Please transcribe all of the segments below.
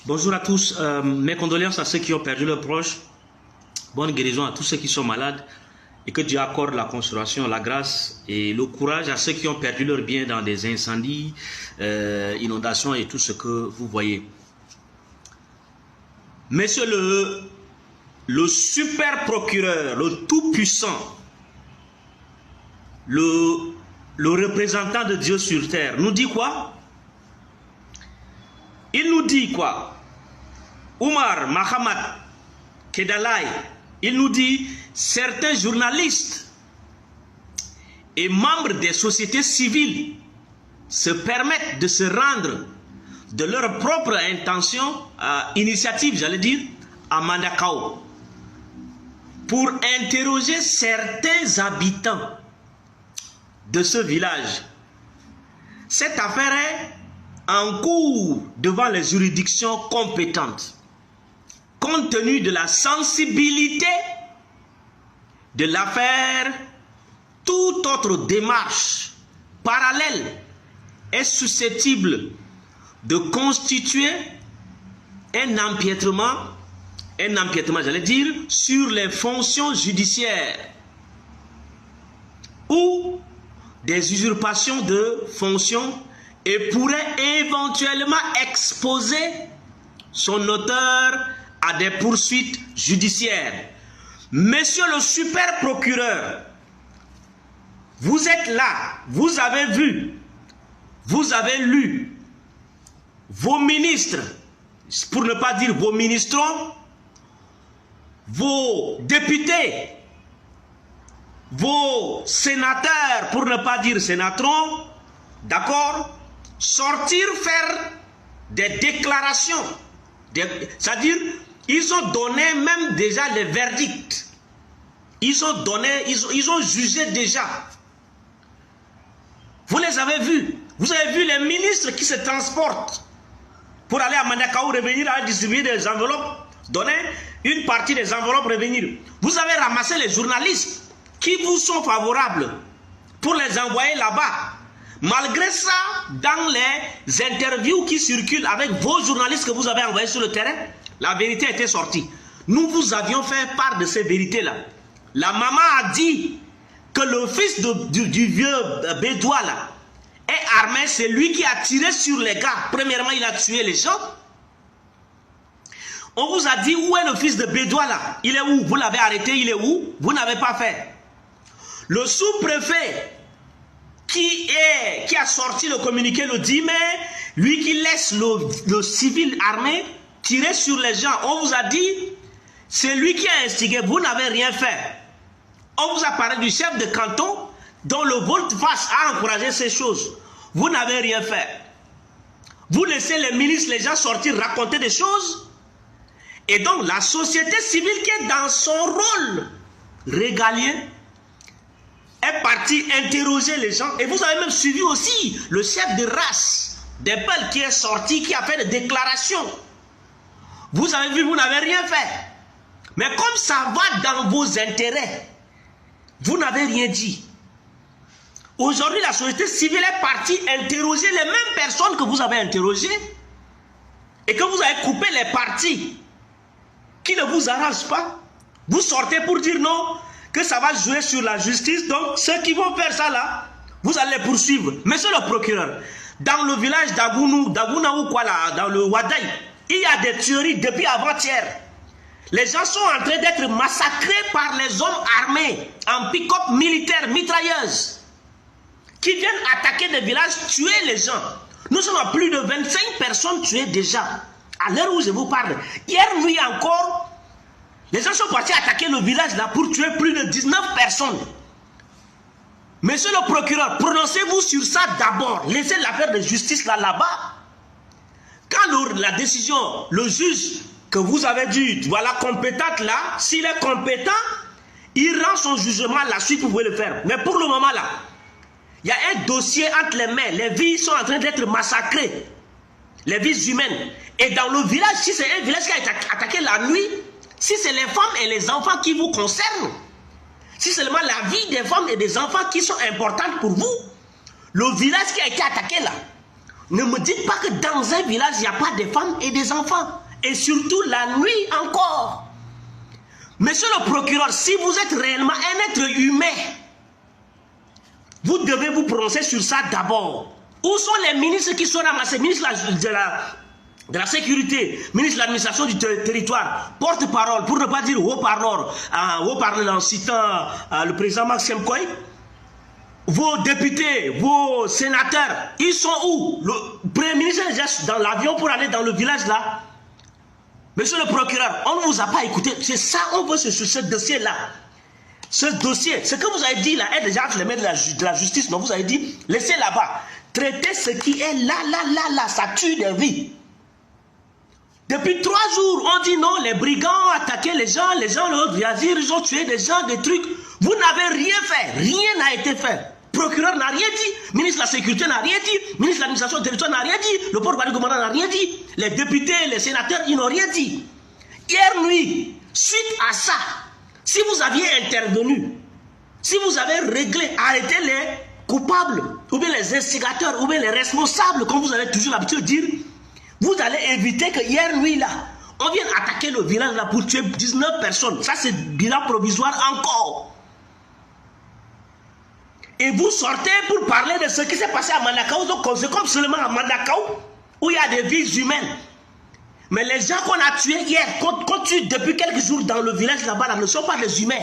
Bonjour à tous, mes condoléances à ceux qui ont perdu leurs proches, bonne guérison à tous ceux qui sont malades et que Dieu accorde la consolation, la grâce et le courage à ceux qui ont perdu leurs biens dans des incendies, inondations et tout ce que vous voyez. Monsieur le super procureur, le tout-puissant, le représentant de Dieu sur terre, nous dit quoi? Il nous dit quoi? Oumar Mahamat Kedalaï, il nous dit certains journalistes et membres des sociétés civiles se permettent de se rendre de leur propre intention, initiative, j'allais dire, à Mandakao pour interroger certains habitants de ce village. Cette affaire est en cours devant les juridictions compétentes. Compte tenu de la sensibilité de l'affaire, toute autre démarche parallèle est susceptible de constituer un empiètement j'allais dire, sur les fonctions judiciaires ou des usurpations de fonctions et pourrait éventuellement exposer son auteur à des poursuites judiciaires. Monsieur le super procureur, vous êtes là, vous avez vu, vous avez lu, vos ministres, pour ne pas dire vos ministrons, vos députés, vos sénateurs, pour ne pas dire sénatrons, d'accord, sortir faire des déclarations, c'est-à-dire ils ont donné même déjà les verdicts, ils ont jugé déjà. Vous les avez vus, vous avez vu les ministres qui se transportent pour aller à Mandakao, revenir à distribuer des enveloppes, donner une partie des enveloppes, revenir. Vous avez ramassé les journalistes qui vous sont favorables pour les envoyer là-bas. Malgré ça, dans les interviews qui circulent avec vos journalistes que vous avez envoyés sur le terrain, la vérité était sortie. Nous vous avions fait part de ces vérités-là. La maman a dit que le fils du vieux Bédoua là est armé, c'est lui qui a tiré sur les gars. Premièrement, il a tué les gens. On vous a dit où est le fils de Bédoua là? Il est où? Vous l'avez arrêté, il est où? Vous n'avez pas fait. Le sous-préfet qui a sorti le communiqué le 10 mai, lui qui laisse le civil armé tirer sur les gens, on vous a dit, c'est lui qui a instigé, vous n'avez rien fait. On vous a parlé du chef de canton dont le volte-face a encouragé ces choses. Vous n'avez rien fait. Vous laissez les milices, les gens sortir, raconter des choses. Et donc la société civile qui est dans son rôle régalien est parti interroger les gens. Et vous avez même suivi aussi le chef de race des Peuls qui est sorti, qui a fait des déclarations. Vous avez vu, vous n'avez rien fait. Mais comme ça va dans vos intérêts, vous n'avez rien dit. Aujourd'hui, la société civile est partie interroger les mêmes personnes que vous avez interrogées et que vous avez coupé les parties qui ne vous arrangent pas. Vous sortez pour dire non, que ça va jouer sur la justice. Donc, ceux qui vont faire ça là, vous allez les poursuivre. Monsieur le procureur, dans le village d'Aguna ou quoi là, dans le Wadaï, il y a des tueries depuis avant-hier. Les gens sont en train d'être massacrés par les hommes armés en pick-up militaire, mitrailleuses, qui viennent attaquer des villages, tuer les gens. Nous sommes à plus de 25 personnes tuées déjà, à l'heure où je vous parle. Hier nuit encore, les gens sont partis attaquer le village là pour tuer plus de 19 personnes. Monsieur le procureur, prononcez-vous sur ça d'abord. Laissez l'affaire de justice là-bas. Quand la décision, le juge que vous avez dit, voilà, compétente là, s'il est compétent, il rend son jugement, la suite vous pouvez le faire. Mais pour le moment là, il y a un dossier entre les mains, les vies sont en train d'être massacrées, les vies humaines. Et dans le village, si c'est un village qui a été attaqué la nuit, si c'est les femmes et les enfants qui vous concernent, si seulement la vie des femmes et des enfants qui sont importantes pour vous, le village qui a été attaqué là, Ne me dites pas que dans un village, il n'y a pas de femmes et des enfants. Et surtout la nuit encore. Monsieur le procureur, si vous êtes réellement un être humain, vous devez vous prononcer sur ça d'abord. Où sont les ministres qui sont ramassés? Ministre de la sécurité, ministre de l'administration du territoire, porte-parole, pour ne pas dire haut-parleur en citant le président Maxime Koy. Vos députés, vos sénateurs, ils sont où? Le premier ministre est déjà dans l'avion pour aller dans le village là. Monsieur le procureur, on ne vous a pas écouté. C'est ça, on veut sur ce dossier-là. Ce dossier, ce que vous avez dit là, est déjà entre les mains de la justice. Non, vous avez dit, laissez là-bas. Traitez ce qui est là, ça tue des vies. Depuis 3 jours, on dit non, les brigands ont attaqué les gens, l'autre Viazir, ils ont tué des gens, des trucs. Vous n'avez rien fait, rien n'a été fait. Procureur n'a rien dit, ministre de la Sécurité n'a rien dit, ministre de l'Administration du territoire n'a rien dit, le porte-parole du commandant n'a rien dit, les députés, les sénateurs, ils n'ont rien dit. Hier nuit, suite à ça, si vous aviez intervenu, si vous avez réglé, arrêté les coupables, ou bien les instigateurs, ou bien les responsables, comme vous avez toujours l'habitude de dire, vous allez éviter que hier nuit là, on vienne attaquer le village là pour tuer 19 personnes. Ça c'est bilan provisoire encore. Et vous sortez pour parler de ce qui s'est passé à Mandakao. Donc c'est comme seulement à Mandakao où il y a des vies humaines. Mais les gens qu'on a tués hier, qu'on tue depuis quelques jours dans le village là-bas, ne sont pas des humains.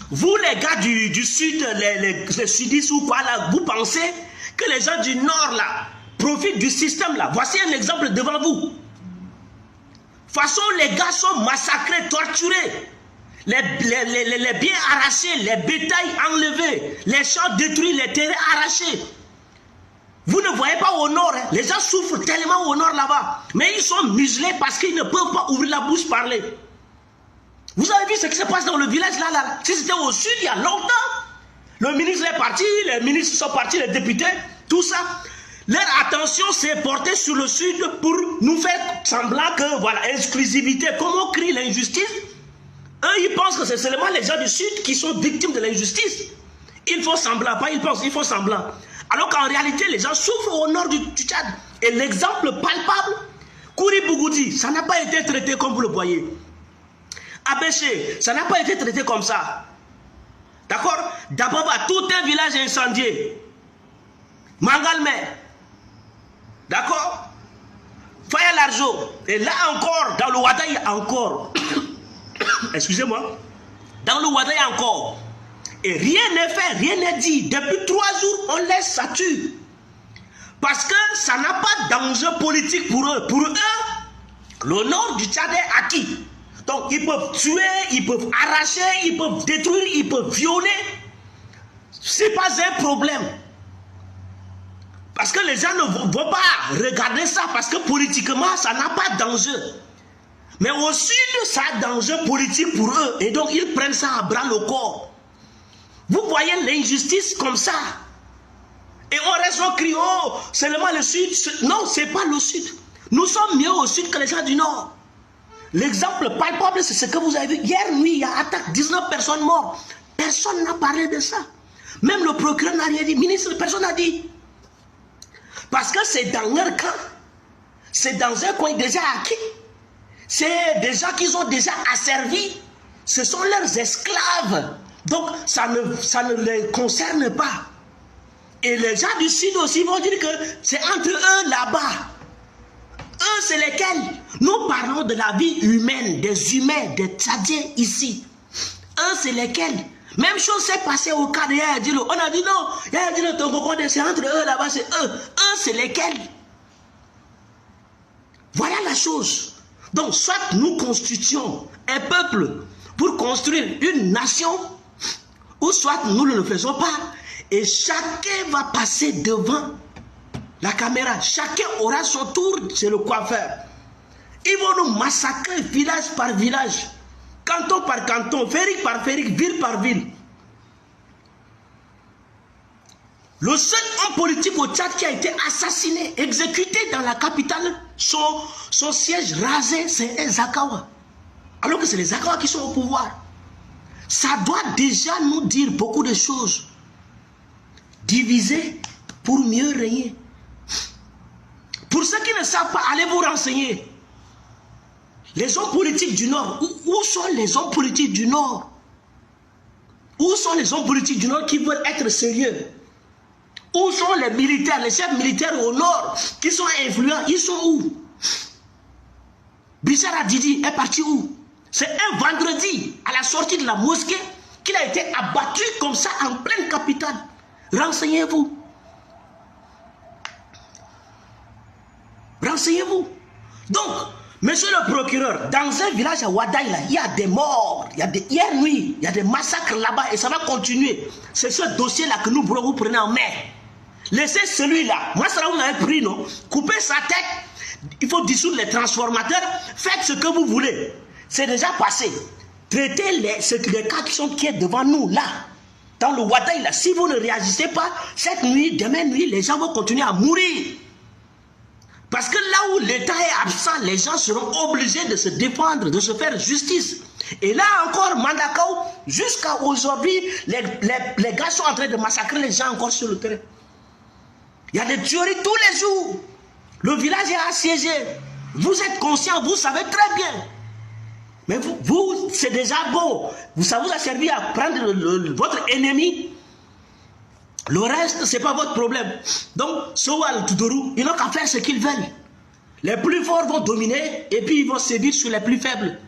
Vous les gars du sud, les sudistes ou quoi là, vous pensez que les gens du nord là profitent du système là. Voici un exemple devant vous. De toute façon, les gars sont massacrés, torturés. Les biens arrachés, les bétails enlevés, les champs détruits, les terrains arrachés. Vous ne voyez pas au nord, hein? Les gens souffrent tellement au nord là-bas. Mais ils sont muselés parce qu'ils ne peuvent pas ouvrir la bouche parler. Vous avez vu ce qui se passe dans le village là. Si c'était au sud, il y a longtemps. Le ministre est parti, les ministres sont partis, les députés, tout ça. Leur attention s'est portée sur le sud pour nous faire semblant que, voilà, exclusivité. Comment on crie l'injustice? Eux, ils pensent que c'est seulement les gens du sud qui sont victimes de l'injustice. Ils font semblant, pas ils pensent, ils font semblant. Alors qu'en réalité, les gens souffrent au nord du Tchad. Et l'exemple palpable, Kouri Bougoudi, ça n'a pas été traité comme vous le voyez. Abéché, ça n'a pas été traité comme ça. D'accord? D'abord, tout un village incendié. Mangalme. D'accord? Faya Larjo. Et là encore, dans le Wadaï encore. Excusez-moi. Dans le Wadaï encore. Et rien n'est fait, rien n'est dit. Depuis 3 jours, on laisse ça tue. Parce que ça n'a pas d'enjeu politique pour eux. Pour eux, le nord du Tchad est acquis. Donc ils peuvent tuer, ils peuvent arracher, ils peuvent détruire, ils peuvent violer. Ce n'est pas un problème. Parce que les gens ne vont pas regarder ça parce que politiquement, ça n'a pas d'enjeu. Mais au sud, ça a d'enjeu politique pour eux. Et donc, ils prennent ça à bras le corps. Vous voyez l'injustice comme ça. Et on reste au cri, oh, seulement le sud. Non, ce n'est pas le sud. Nous sommes mieux au sud que les gens du nord. L'exemple palpable, c'est ce que vous avez vu. Hier nuit, il y a attaque, 19 personnes mortes. Personne n'a parlé de ça. Même le procureur n'a rien dit. Ministre, personne n'a dit. Parce que c'est dans leur camp. C'est dans un coin déjà acquis. C'est des gens qu'ils ont déjà asservis. Ce sont leurs esclaves. Donc, ça ne les concerne pas. Et les gens du sud aussi vont dire que c'est entre eux là-bas. Eux, c'est lesquels? Nous parlons de la vie humaine, des humains, des Tchadiens ici. Eux, c'est lesquels? Même chose s'est passée au cas de Yaya Dilo. On a dit non, Yaya Dilo, c'est entre eux là-bas, c'est eux. Eux, c'est lesquels? Voilà la chose. Donc, soit nous constituons un peuple pour construire une nation, ou soit nous ne le faisons pas. Et chacun va passer devant la caméra. Chacun aura son tour, c'est le coiffeur. Ils vont nous massacrer village par village, canton par canton, féerique par féerique, ville par ville. Le seul homme politique au Tchad qui a été assassiné, exécuté dans la capitale, son siège rasé, c'est Zakawa. Alors que c'est les Zakawa qui sont au pouvoir. Ça doit déjà nous dire beaucoup de choses. Diviser pour mieux régner. Pour ceux qui ne savent pas, allez vous renseigner. Les hommes politiques du Nord, où sont les hommes politiques du Nord? Où sont les hommes politiques du Nord qui veulent être sérieux? Où sont les militaires, les chefs militaires au Nord qui sont influents? Ils sont où? Bissara Didi est parti où? C'est un vendredi, à la sortie de la mosquée, qu'il a été abattu comme ça en pleine capitale. Renseignez-vous. Renseignez-vous. Donc, monsieur le procureur, dans un village à Wadaï, il y a des morts. Hier nuit, il y a des massacres là-bas et ça va continuer. C'est ce dossier-là que nous voulons vous prendre en main. Laissez celui-là. Moi, ça vous l'avez pris, non? Coupez sa tête. Il faut dissoudre les transformateurs. Faites ce que vous voulez. C'est déjà passé. Traitez les cas qui sont devant nous, là. Dans le Wadaï, là. Si vous ne réagissez pas, cette nuit, demain nuit, les gens vont continuer à mourir. Parce que là où l'État est absent, les gens seront obligés de se défendre, de se faire justice. Et là encore, Mandakao, jusqu'à aujourd'hui, les gars sont en train de massacrer les gens encore sur le terrain. Il y a des tueries tous les jours. Le village est assiégé. Vous êtes conscients, vous savez très bien. Mais vous c'est déjà bon. Ça vous a servi à prendre votre ennemi. Le reste, ce n'est pas votre problème. Donc, Sowal Toudourou, ils n'ont qu'à faire ce qu'ils veulent. Les plus forts vont dominer et puis ils vont sévir sur les plus faibles.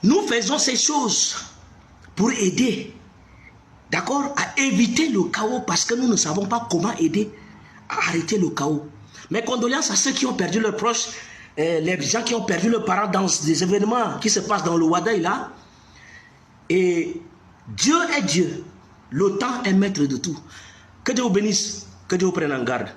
Nous faisons ces choses pour aider, d'accord, à éviter le chaos parce que nous ne savons pas comment aider à arrêter le chaos. Mes condoléances à ceux qui ont perdu leurs proches, les gens qui ont perdu leurs parents dans des événements qui se passent dans le Wadaï là. Et Dieu est Dieu. Le temps est maître de tout. Que Dieu vous bénisse. Que Dieu vous prenne en garde.